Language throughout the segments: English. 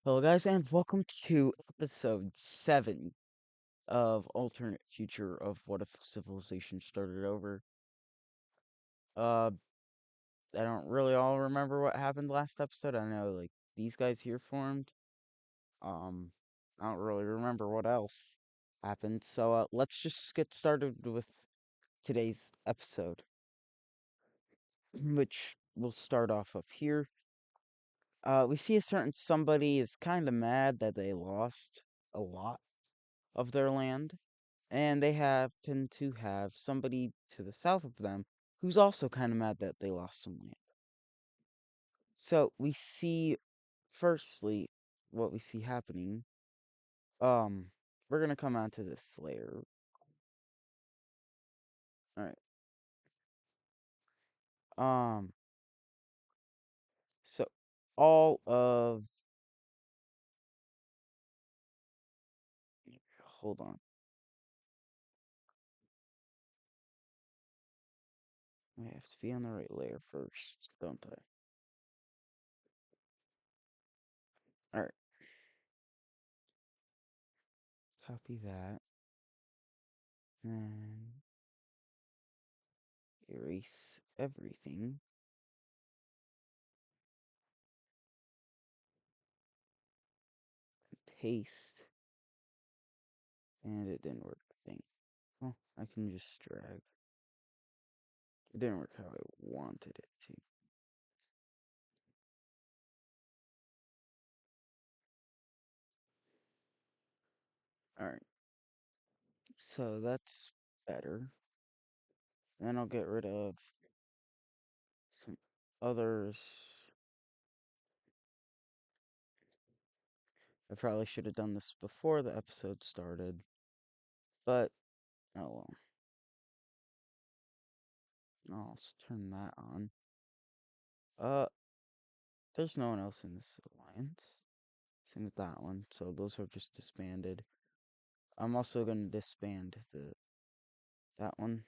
Hello, guys, and welcome to episode 7 of Alternate Future of What If Civilization Started Over. Uh, I don't really all remember what happened last episode. I know, like, these guys here formed. Um, I don't really remember what else happened. So, let's just get started with today's episode, which we'll start off of here. We see a certain somebody is kind of mad that they lost a lot of their land. And they happen to have somebody to the south of them who's also kind of mad that they lost some land. So we see, firstly, what we see happening. Um, we're gonna come onto this layer. All right. Um, so all of hold on, I have to be on the right layer first, don't I? All right. Copy that and erase everything. Paste, and it didn't work. I think. Well, I can just drag. It didn't work how I wanted it to. Alright, so that's better. Then I'll get rid of some others. I probably should have done this before the episode started, but oh well. Let's turn that on. Uh, there's no one else in this alliance. Same with that one, so those are just disbanded. I'm also gonna disband that one.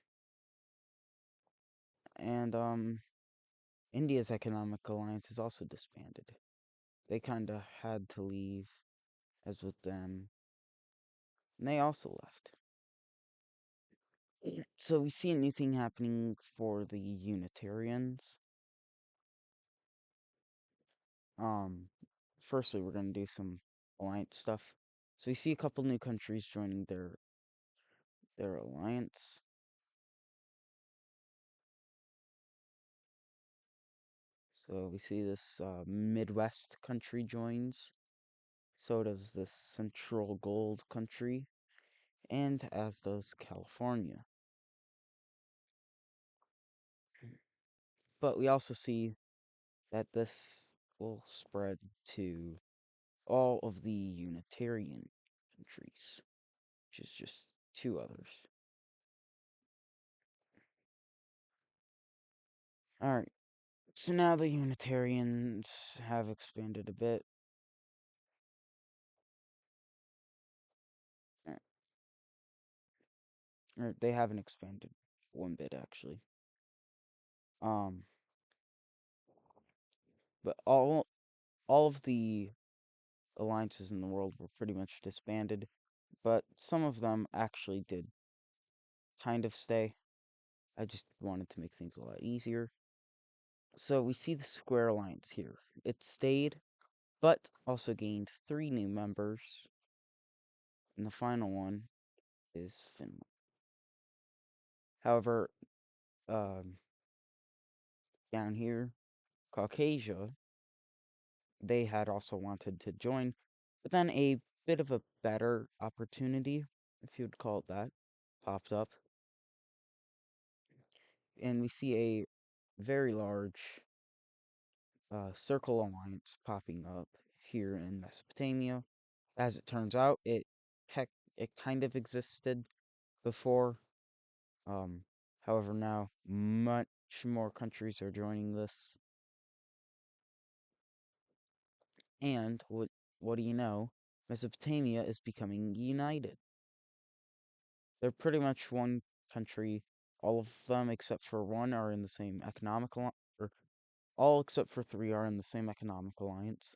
And India's economic alliance is also disbanded. They kinda had to leave, as with them, and they also left. So we see a new thing happening for the Unitarians. Um, Firstly, we're gonna do some alliance stuff. So we see a couple new countries joining their alliance. So we see this Midwest country joins. So does this Central Gold country, and as does California. But we also see that this will spread to all of the Unitarian countries, which is just two others. Alright, so now the Unitarians have expanded a bit. Or they haven't expanded one bit, actually. Um, but all of the alliances in the world were pretty much disbanded, but some of them actually did kind of stay. I just wanted to make things a lot easier. So we see the Square Alliance here. It stayed, but also gained 3 new members, and the final one is Finland. However, um, down here, Caucasia, they had also wanted to join, but then a bit of a better opportunity, if you'd call it that, popped up, and we see a very large circle alliance popping up here in Mesopotamia. As it turns out, heck, it kind of existed before. Um, However, now much more countries are joining this. And what do you know? Mesopotamia is becoming united. They're pretty much one country. All of them except for one are in the same economic alliance, or all except for three are in the same economic alliance.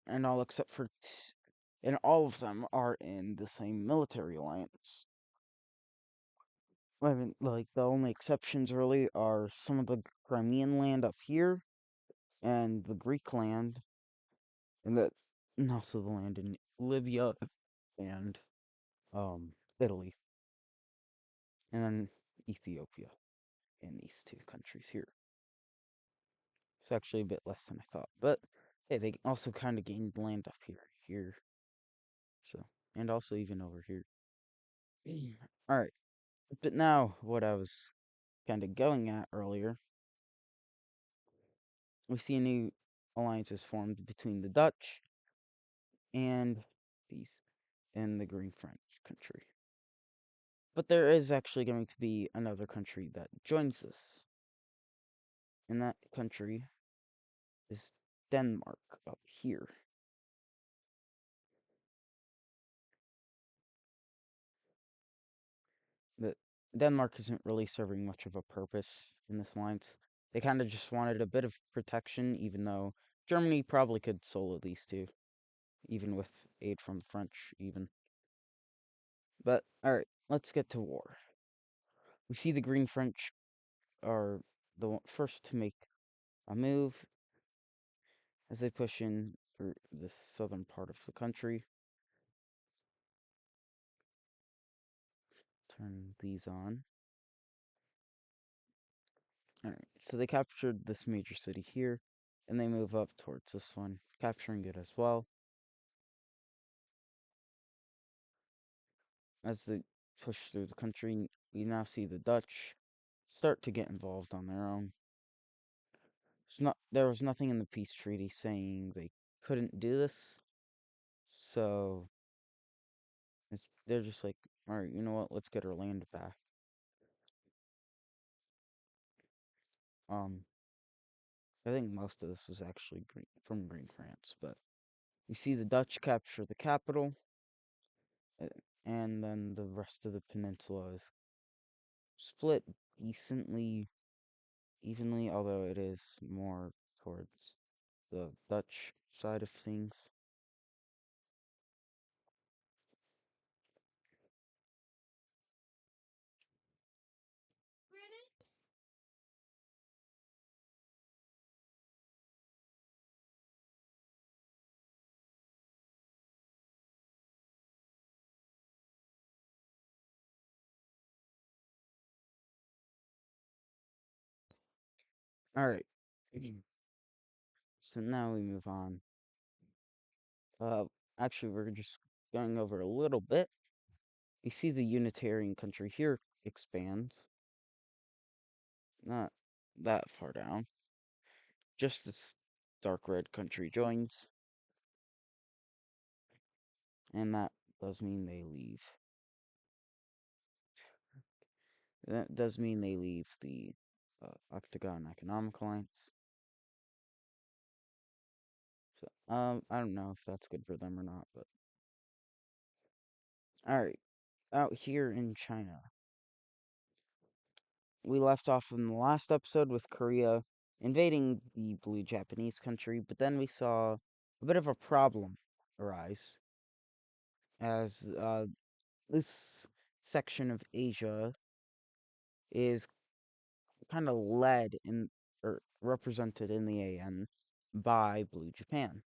and all except for and all of them are in the same military alliance. I mean, like the only exceptions really are some of the Crimean land up here and the Greek land, and also the land in Libya and Italy, and then Ethiopia in these two countries here. It's actually a bit less than I thought, but hey, they also kind of gained land up here, so, and also even over here. All right, but now what I was kind of going at earlier, we see a new alliance is formed between the Dutch and these and the Green French country. But there is actually going to be another country that joins this, and that country is Denmark up here. But Denmark isn't really serving much of a purpose in this alliance. They kind of just wanted a bit of protection, even though Germany probably could solo these two, even with aid from the French, even. But alright, let's get to war. We see the Green French are the first to make a move as they push in through the southern part of the country. Turn these on. Alright, so they captured this major city here, and they move up towards this one, capturing it as well. As they push through the country, we now see the Dutch start to get involved on their own. There was nothing in the peace treaty saying they couldn't do this, so they're just like, all right, you know what? Let's get our land back. Um, I think most of this was actually from Green France, but you see the Dutch capture the capital, uh, and then the rest of the peninsula is split decently evenly, although it is more towards the Dutch side of things. All right. So now we move on. Uh, Actually, we're just going over a little bit. We see the Unitarian country here expands. Not that far down. Just this dark red country joins. And that does mean they leave. That does mean they leave the Octagon Economic Alliance. So, I don't know if that's good for them or not, but. Alright, out here in China. We left off in the last episode with Korea invading the blue Japanese country, but then we saw a bit of a problem arise as this section of Asia is kind of led in or represented in the AN by Blue Japan.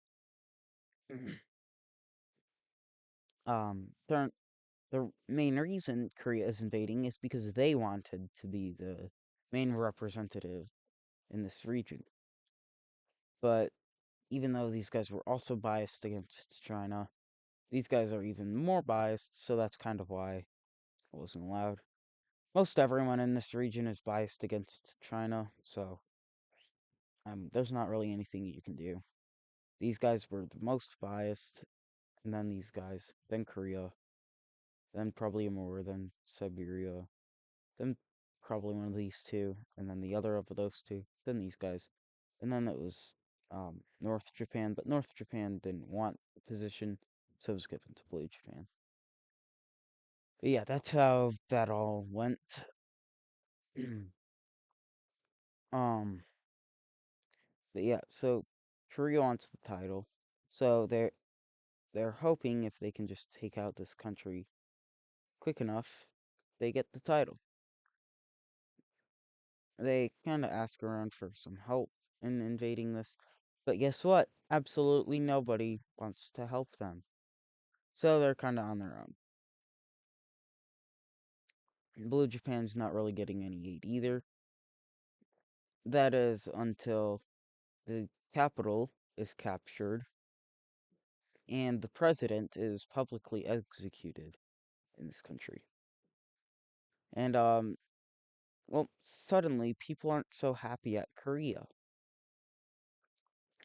The main reason Korea is invading is because they wanted to be the main representative in this region. But even though these guys were also biased against China, these guys are even more biased, so that's kind of why it wasn't allowed. Most everyone in this region is biased against China, so there's not really anything you can do. These guys were the most biased, and then these guys, then Korea, then probably more, then Siberia, then probably one of these two, and then the other of those two, then these guys. And then it was North Japan, but North Japan didn't want the position, so it was given to Blue Japan. But yeah, that's how that all went. um, but yeah, so Korea wants the title, So they're hoping if they can just take out this country quick enough, they get the title. They kind of ask around for some help in invading this, but guess what? Absolutely nobody wants to help them. So they're kind of on their own. Blue Japan's not really getting any aid either. That is until the capital is captured and the president is publicly executed in this country. And well, suddenly people aren't so happy at Korea.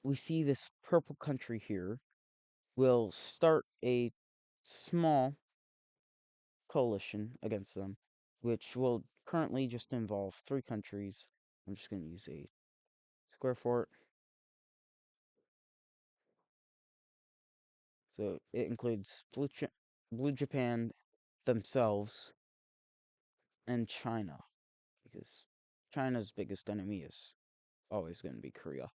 We see this purple country here will start a small coalition against them, which will currently just involve three countries. I'm just going to use a square for it. So it includes Blue Japan themselves and China, because China's biggest enemy is always going to be Korea,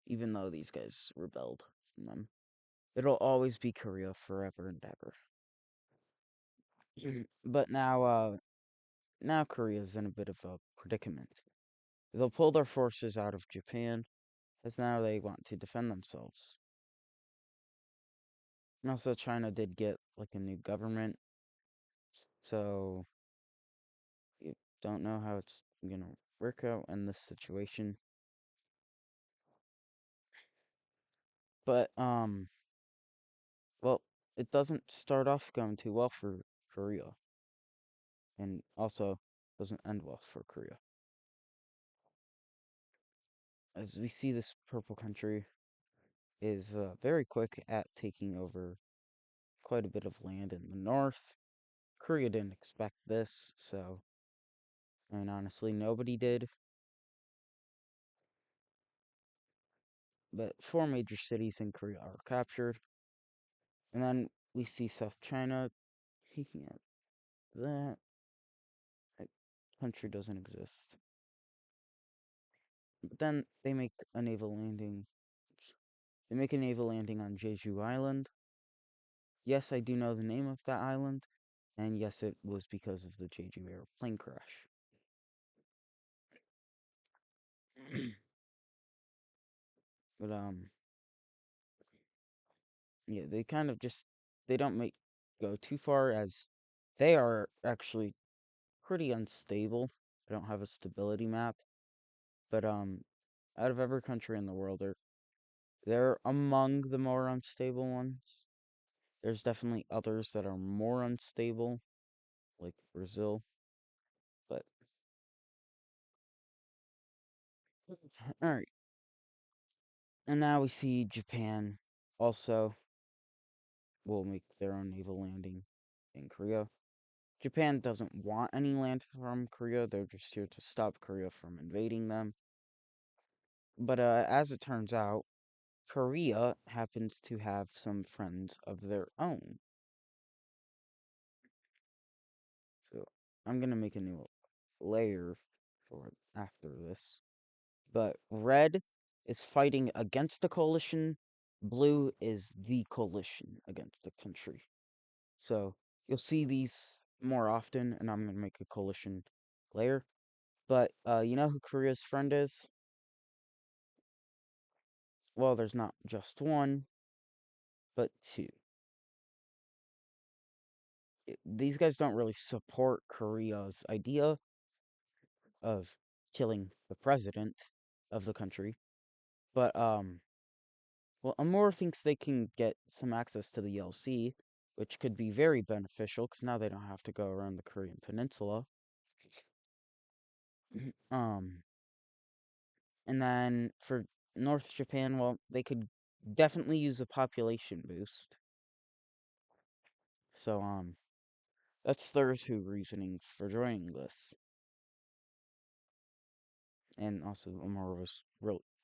even though these guys rebelled from them. It'll always be Korea forever and ever. But now Korea's in a bit of a predicament. They'll pull their forces out of Japan, as now they want to defend themselves. And also, China did get like a new government, so you don't know how it's gonna work out in this situation. But well, it doesn't start off going too well for Korea, and also doesn't end well for Korea. As we see, this purple country is very quick at taking over quite a bit of land in the north. Korea didn't expect this, so, and honestly, nobody did. But four major cities in Korea are captured. And then we see South China taking out that. That country doesn't exist. But then they make a naval landing. They make a naval landing on Jeju Island. Yes, I do know the name of that island. And yes, it was because of the Jeju airplane crash. But yeah, they kind of just they don't make go too far, as they are actually pretty unstable. They don't have a stability map. But out of every country in the world, they're among the more unstable ones. There's definitely others that are more unstable, like Brazil. But all right, and now we see Japan also will make their own naval landing in Korea. Japan doesn't want any land from Korea. They're just here to stop Korea from invading them. But as it turns out, Korea happens to have some friends of their own. So I'm gonna make a new layer for after this. But red is fighting against the coalition. Blue is the coalition against the country. So you'll see these more often, and I'm gonna make a coalition layer. But you know who Korea's friend is? Well, there's not just one, but two. These guys don't really support Korea's idea of killing the president of the country, but well, Amor thinks they can get some access to the LC, which could be very beneficial because now they don't have to go around the Korean Peninsula. um, and then for North Japan, well, they could definitely use a population boost. So that's their two reasoning for joining this. And also, Amor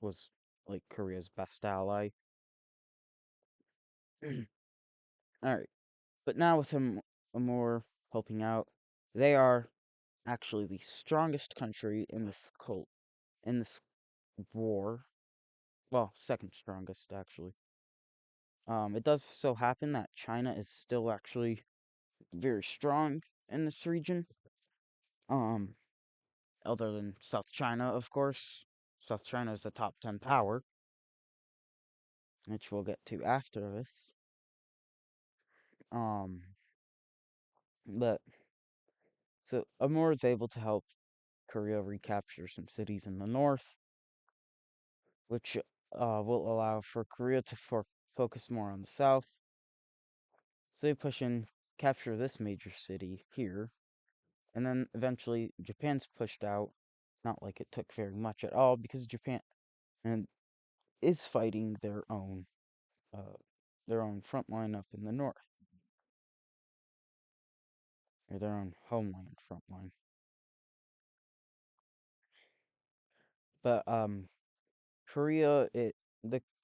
was like Korea's best ally. All right, but now with him, Amor helping out, they are actually the strongest country in this war. Well, second strongest actually. It does so happen that China is still actually very strong in this region. Um, Other than South China, of course. South China is the top 10 power, which we'll get to after this. Um, but so Amur is able to help Korea recapture some cities in the north, which will allow for Korea to focus more on the south. So they push in, capture this major city here, and then eventually Japan's pushed out. Not like it took very much at all because Japan and is fighting their own front line up in the north, or their own homeland front line. But the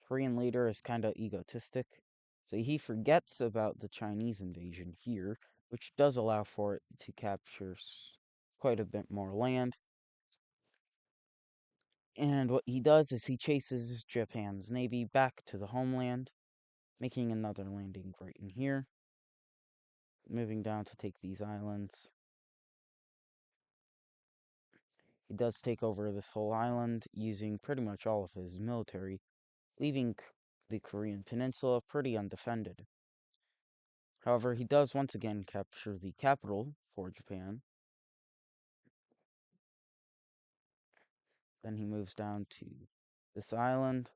Korean leader is kind of egotistic, so he forgets about the Chinese invasion here, which does allow for it to capture quite a bit more land. And what he does is he chases Japan's navy back to the homeland, making another landing right in here, moving down to take these islands. He does take over this whole island using pretty much all of his military, leaving the Korean peninsula pretty undefended. However, he does once again capture the capital for Japan. Then he moves down to this island,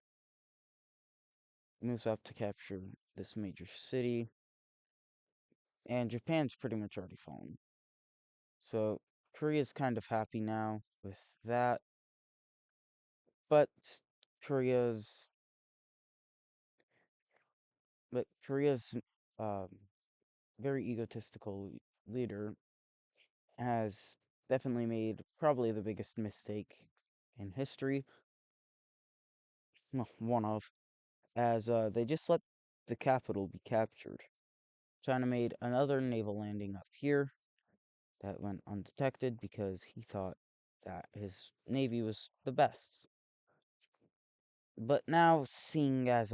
moves up to capture this major city, and Japan's pretty much already fallen. So Korea's kind of happy now with that, but Korea's Korea's um, very egotistical leader has definitely made probably the biggest mistake in history. Well, one of, as they just let the capital be captured. China made another naval landing up here that went undetected because he thought that his navy was the best. But now, seeing as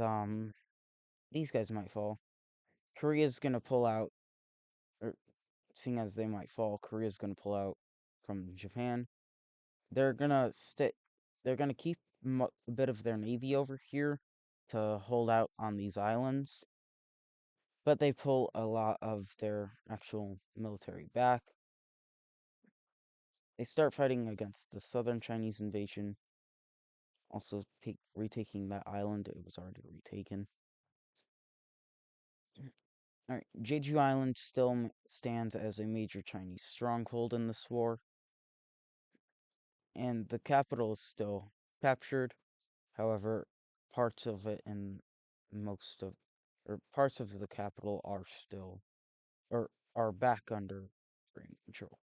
these guys might fall, Korea's gonna pull out, or seeing as they might fall, Korea's gonna pull out from Japan. They're gonna stay. They're gonna keep a bit of their navy over here to hold out on these islands, but they pull a lot of their actual military back. They start fighting against the southern Chinese invasion, also retaking that island. It was already retaken. Alright, Jeju Island still stands as a major Chinese stronghold in this war, and the capital is still captured. However, parts of it and most of, or parts of the capital are still, or are back under Korean control.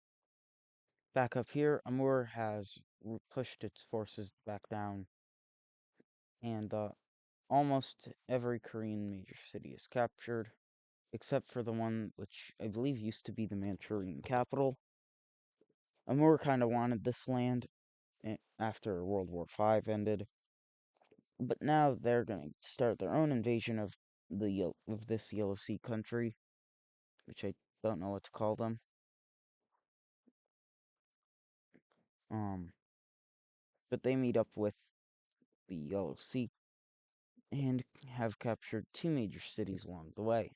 Back up here, Amur has pushed its forces back down, and almost every Korean major city is captured, except for the one which I believe used to be the Manchurian capital. Amur kind of wanted this land after World War V ended, but now they're going to start their own invasion of this Yellow Sea country, which I don't know what to call them. Um, but they meet up with the Yellow Sea and have captured two major cities along the way.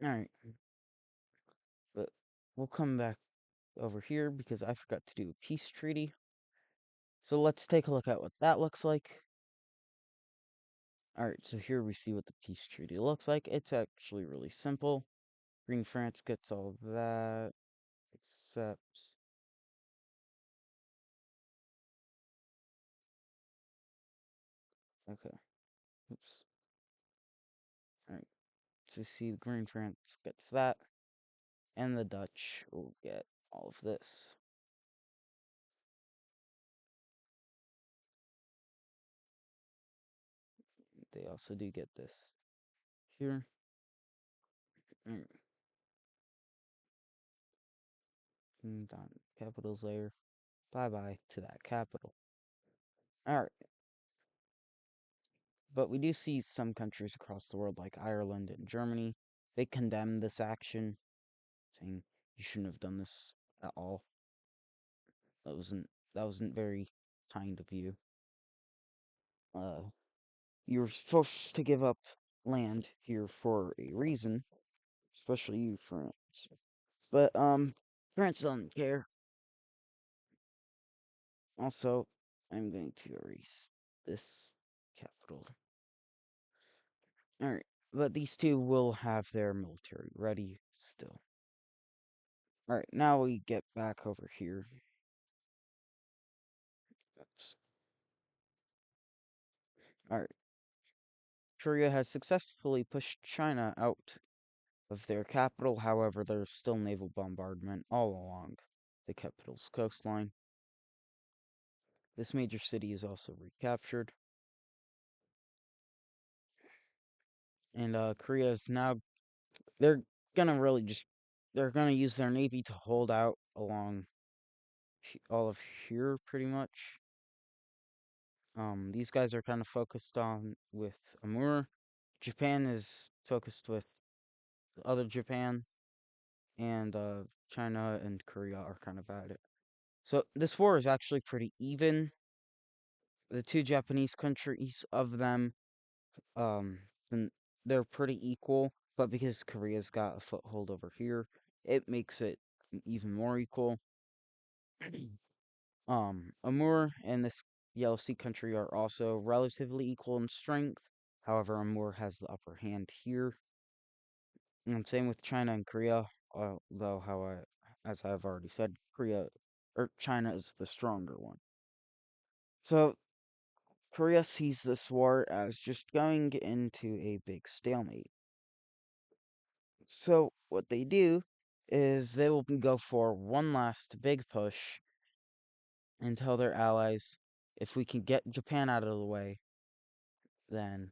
Alright, but we'll come back over here because I forgot to do a peace treaty. So let's take a look at what that looks like. Alright, so here we see what the peace treaty looks like. It's actually really simple. Green France gets all of that, except... Okay, oops. Alright, so you see Green France gets that, and the Dutch will get all of this. They also do get this here. Alright, done. Capitals layer. Bye-bye to that capital. Alright, But we do see some countries across the world, like Ireland and Germany, they condemn this action, saying you shouldn't have done this at all. That wasn't very kind of you. Uh, you're supposed to give up land here for a reason, especially you, France. But France doesn't care. Also, I'm going to erase this capital. Alright, but these two will have their military ready still. Alright, now we get back over here. Oops. Alright, Korea has successfully pushed China out of their capital. However, there's still naval bombardment all along the capital's coastline. This major city is also recaptured. And Korea is now, they're gonna really just, they're gonna use their navy to hold out along all of here, pretty much. These guys are kind of focused on with Amur. Japan is focused with the other Japan, and China and Korea are kind of at it. So this war is actually pretty even. The two Japanese countries of them, um, they're pretty equal, but because Korea's got a foothold over here, it makes it even more equal. Amur and this Yellow Sea country are also relatively equal in strength. However, Amur has the upper hand here. And same with China and Korea, although as I've already said, Korea or China is the stronger one. So Korea sees this war as just going into a big stalemate. So what they do is they will go for one last big push and tell their allies, if we can get Japan out of the way, then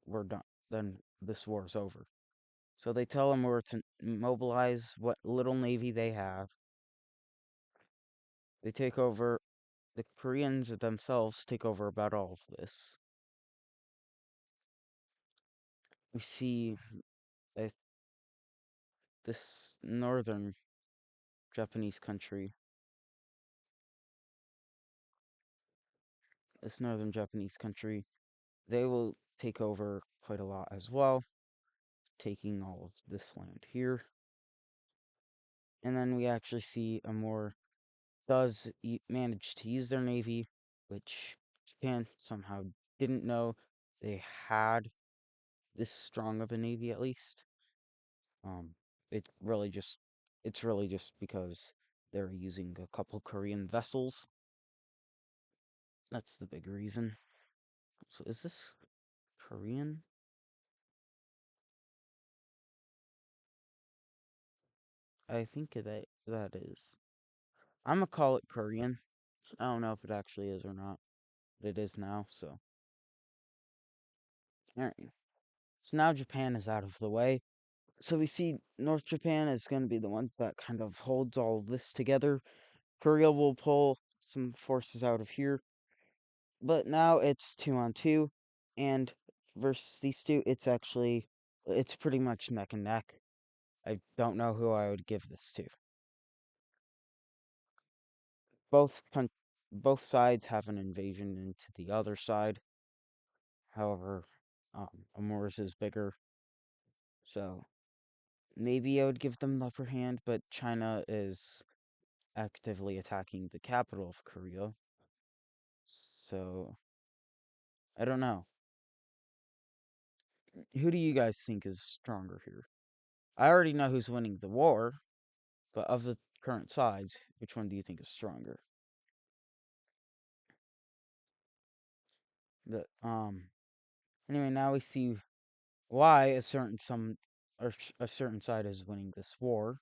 we're done. Then this war is over. So they tell them where to mobilize what little navy they have. They take over. The Koreans themselves take over about all of this. We see uh, this northern Japanese country. This northern Japanese country, they will take over quite a lot as well, taking all of this land here. And then we actually see a more does manage to use their navy, which Japan somehow didn't know they had this strong of a navy at least. Um, it really just it's really just because they're using a couple Korean vessels. That's the big reason. So is this Korean? I think that is. I'm gonna call it Korean. I don't know if it actually is or not. But it is now, so. Alright. So now Japan is out of the way. So we see North Japan is going to be the one that kind of holds all of this together. Korea will pull some forces out of here. But now it's 2-on-2. And versus these two, it's pretty much neck and neck. I don't know who I would give this to. Both both sides have an invasion into the other side. However, Amor's is bigger, so maybe I would give them the upper hand. But China is actively attacking the capital of Korea, so I don't know. Who do you guys think is stronger here? I already know who's winning the war, but of the current sides, which one do you think is stronger? But anyway, now we see why a certain side is winning this war.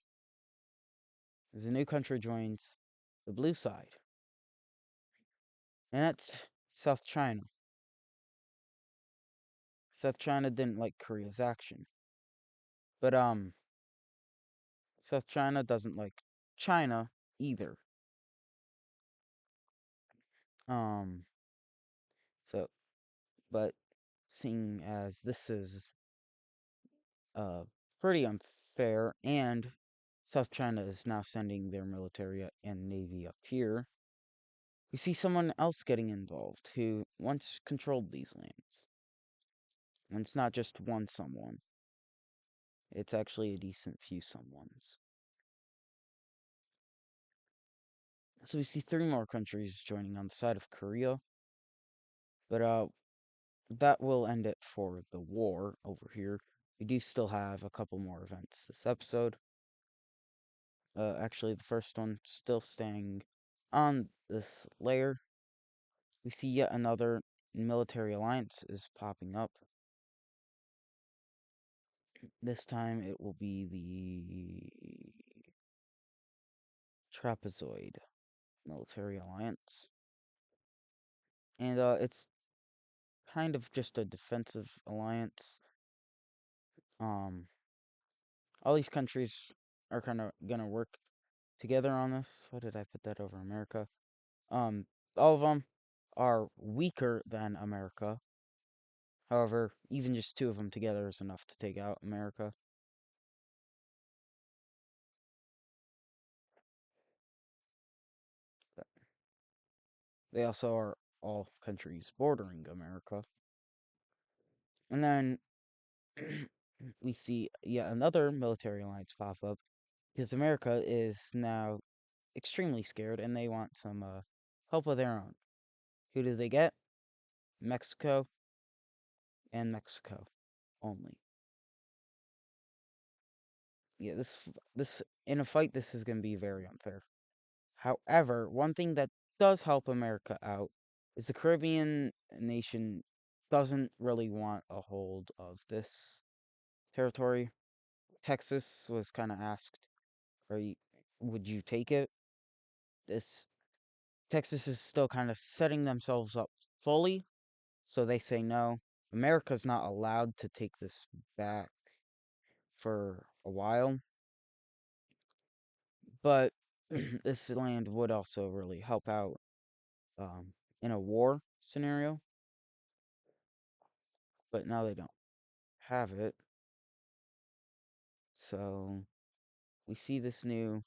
As a new country joins the blue side, and that's South China. South China didn't like Korea's action, but South China doesn't like China either. Um, so, but seeing as this is uh, pretty unfair, and South China is now sending their military and navy up here. We see someone else getting involved who once controlled these lands. And it's not just one someone, it's actually a decent few someones. So we see three more countries joining on the side of Korea, but that will end it for the war over here. We do still have a couple more events this episode. Actually, the first one still staying on this layer. We see yet another military alliance is popping up. This time it will be the Trapezoid military alliance. And it's kind of just a defensive alliance. Um, all these countries are kind of gonna work together on this. Why did I put that over America? Um, all of them are weaker than America. However, even just two of them together is enough to take out America. They also are all countries bordering America. And then we see yet another military alliance pop up because America is now extremely scared and they want some help of their own. Who do they get? Mexico and Mexico only. Yeah, this in a fight this is going to be very unfair. However, one thing that does help America out is the Caribbean nation doesn't really want a hold of this territory. Texas was kind of asked, "Are you, would you take it?" This Texas is still kind of setting themselves up fully, so they say no. America's not allowed to take this back for a while, but this land would also really help out in a war scenario. But now they don't have it, so we see this new.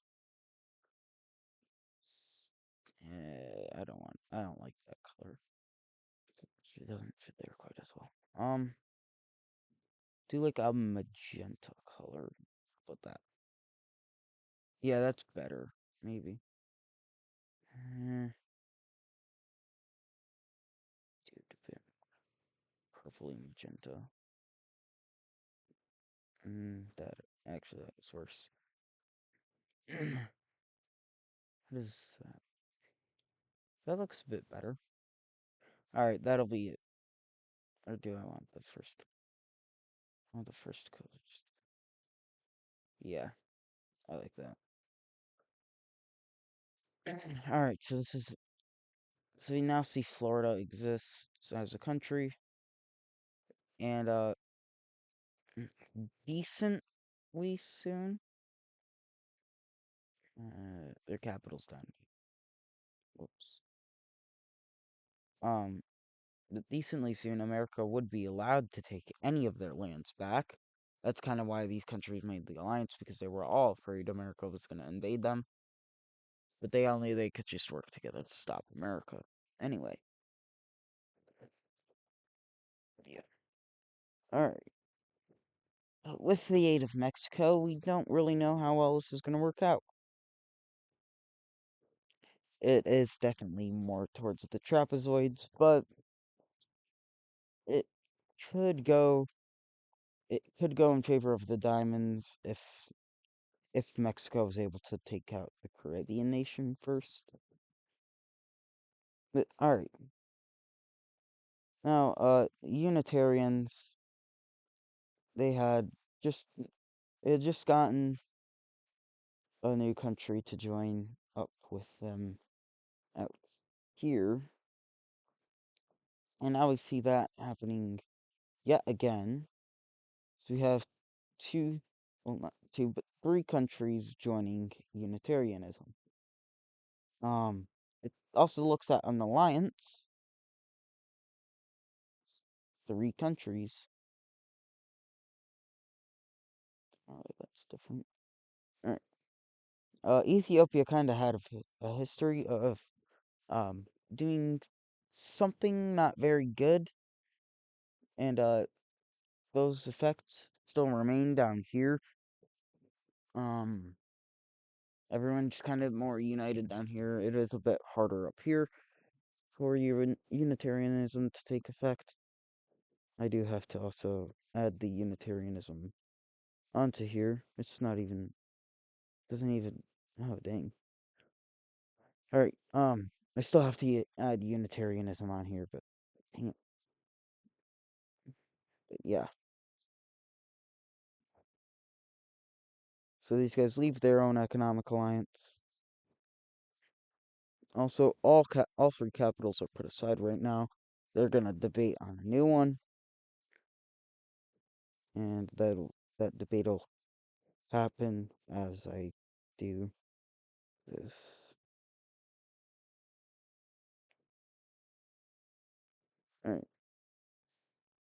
I don't like that color. It doesn't fit there quite as well. Do like a magenta color. How about that? Yeah, that's better. Maybe. Dude, a bit purpley magenta. That actually that's worse. What is that? That looks a bit better. All right, that'll be it. Or do I want the first? I want the first color. Yeah, I like that. All right, so we now see Florida exists as a country, and decently soon, their capital's done. Whoops. Um, but decently soon, America would be allowed to take any of their lands back. That's kind of why these countries made the alliance, because they were all afraid America was going to invade them. But they could just work together to stop America. Anyway, yeah. All right. With the aid of Mexico, we don't really know how well this is going to work out. It is definitely more towards the trapezoids, but it could go it could go in favor of the diamonds if Mexico is able to take out the Caribbean nation first. But all right. Now, Unitarians, they had just they had just gotten a new country to join up with them out here. And now we see that happening yet again. So we have two, well, not two, but three countries joining Unitarianism. It also looks at an alliance. three countries. Alright, that's different. Alright. Ethiopia kind of had a history of um, doing something not very good, and those effects still remain down here. Um, Everyone's kind of more united down here. It is a bit harder up here for Unitarianism to take effect. I do have to also add the Unitarianism onto here. It's not even, doesn't even, oh dang. Alright, I still have to add Unitarianism on here, but dang it. But yeah. So these guys leave their own economic alliance. Also, all three capitals are put aside right now. They're gonna debate on a new one, and that debate will happen as I do this. Alright,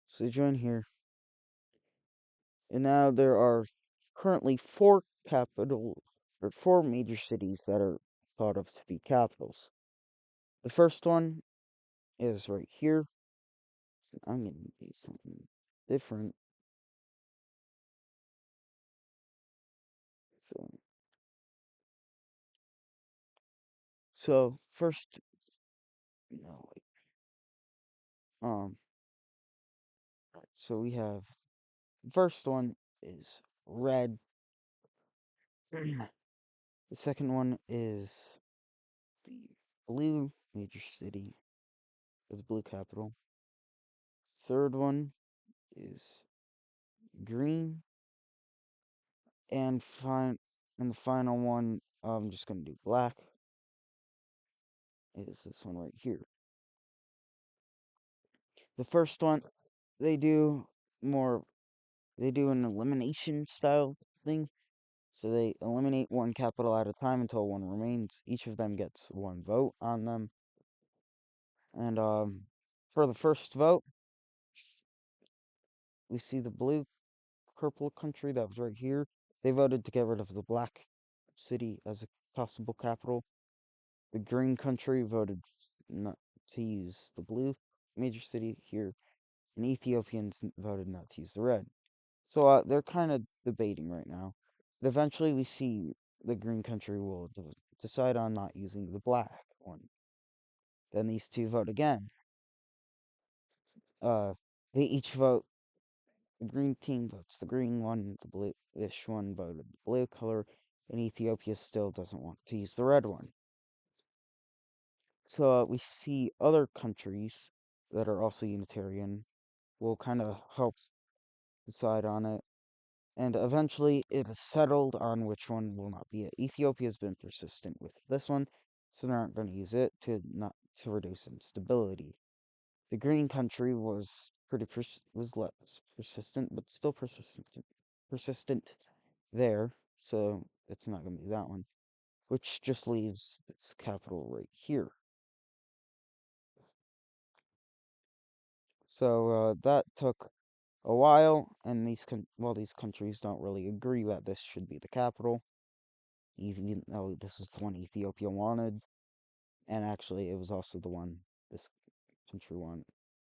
so join here. And now there are currently four major cities that are thought of to be capitals. The first one is right here. I'm gonna do something different. So first, no, um, so we have the first one is red. The second one is the blue major city, or the blue capital. Third one is green, and the final one, I'm just gonna do black. It is this one right here. The first one, they do more, they do an elimination style thing. So they eliminate one capital at a time until one remains. Each of them gets one vote on them. And for the first vote, we see the blue purple country that was right here. They voted to get rid of the black city as a possible capital. The green country voted not to use the blue major city here, and Ethiopians voted not to use the red. So they're kind of debating right now. But eventually, we see the green country will decide on not using the black one. Then these two vote again. Uh, they each vote. The green team votes the green one. The bluish one voted the blue color, and Ethiopia still doesn't want to use the red one. So we see other countries that are also Unitarian will kind of help decide on it. And eventually it is settled on which one will not be it. Ethiopia has been persistent with this one, so they aren't going to use it to reduce instability. The green country was was less persistent, but still persistent there, so it's not going to be that one. Which just leaves its capital right here. So that took a while, and these countries don't really agree that this should be the capital, even though this is the one Ethiopia wanted, and actually it was also the one this country wanted.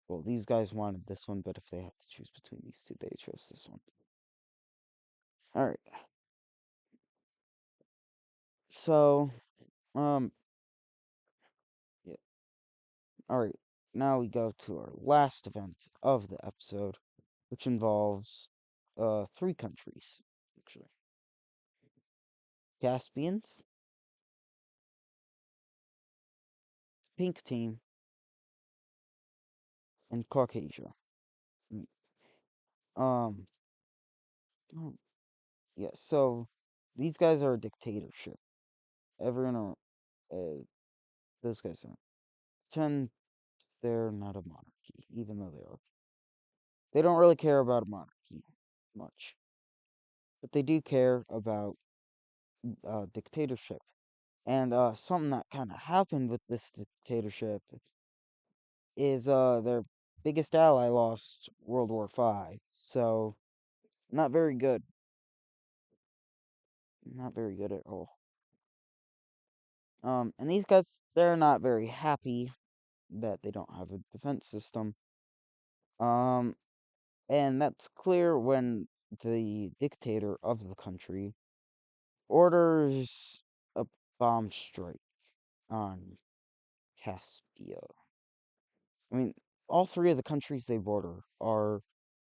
Well, these guys wanted this one, but if they had to choose between these two, they chose this one. All right. So, um, yeah. All right. Now we go to our last event of the episode, which involves three countries, actually. Caspians, Pink Team, and Caucasia. Mm, Um, oh, yeah, so these guys are a dictatorship. Everyone are, those guys are. Pretend they're not a monarchy, even though they are. They don't really care about a monarchy much, but they do care about dictatorship. And something that kind of happened with this dictatorship is biggest ally lost World War V, so not very good. Not very good at all. And these guys, they're not very happy that they don't have a defense system. Um, and that's clear when the dictator of the country orders a bomb strike on Caspia. I mean, all three of the countries they border are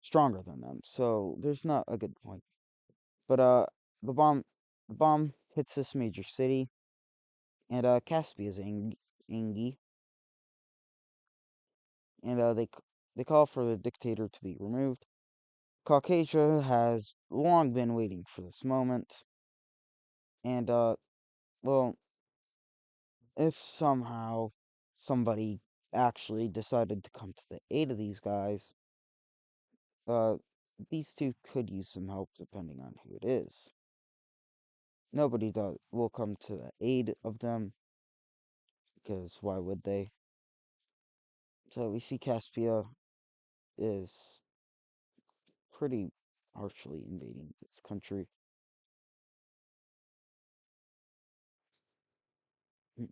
stronger than them, so there's not a good point. But the bomb, the bomb hits this major city, and Caspia is angry, and they call for the dictator to be removed. Caucasia has long been waiting for this moment, and well, if somehow somebody actually decided to come to the aid of these guys, uh, these two could use some help depending on who it is. Nobody will come to the aid of them, because why would they? So we see Caspia is pretty harshly invading this country.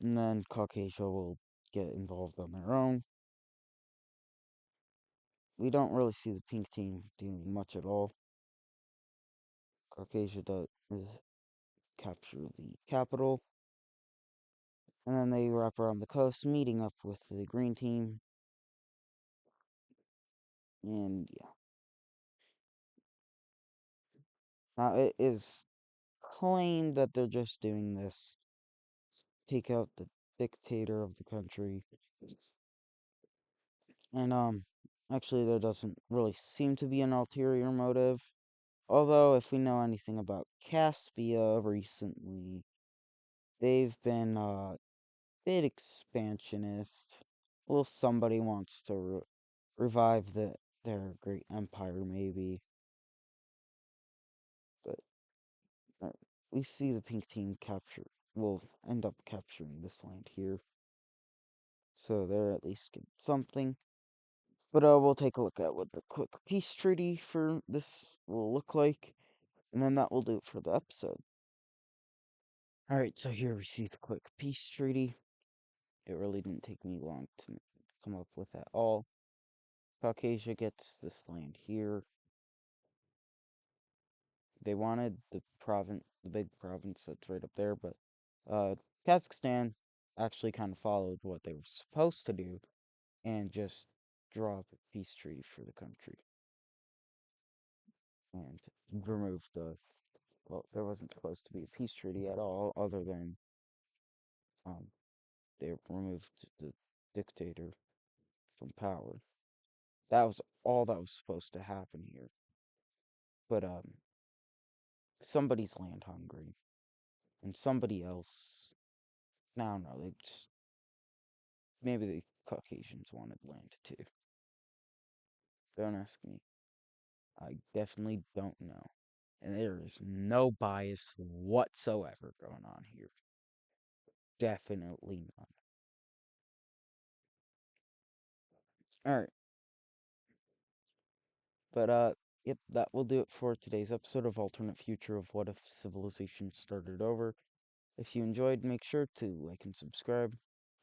And then Caucasia will get involved on their own. We don't really see the pink team doing much at all. Caucasia does capture the capital, and then they wrap around the coast, meeting up with the green team. And yeah, now it is claimed that they're just doing this to take out the dictator of the country. And actually there doesn't really seem to be an ulterior motive. Although if we know anything about Caspia recently, they've been a bit expansionist. Well, somebody wants to revive their great empire, maybe. But uh, we see the pink team will end up capturing this land here. So they're at least getting something. But we'll take a look at what the quick peace treaty for this will look like, and then that will do it for the episode. Alright, so here we see the quick peace treaty. It really didn't take me long to come up with at all. Caucasia gets this land here. They wanted the big province that's right up there, but Kazakhstan actually kind of followed what they were supposed to do and just draw up a peace treaty for the country and remove well, there wasn't supposed to be a peace treaty at all, other than um, they removed the dictator from power. That was all that was supposed to happen here. But somebody's land hungry, and somebody else. I don't know. They just maybe the Caucasians wanted land too. Don't ask me. I definitely don't know. And there is no bias whatsoever going on here. Definitely none. Alright. But yep, that will do it for today's episode of Alternate Future of What If Civilization Started Over. If you enjoyed, make sure to like and subscribe,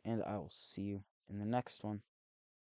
and I will see you in the next one.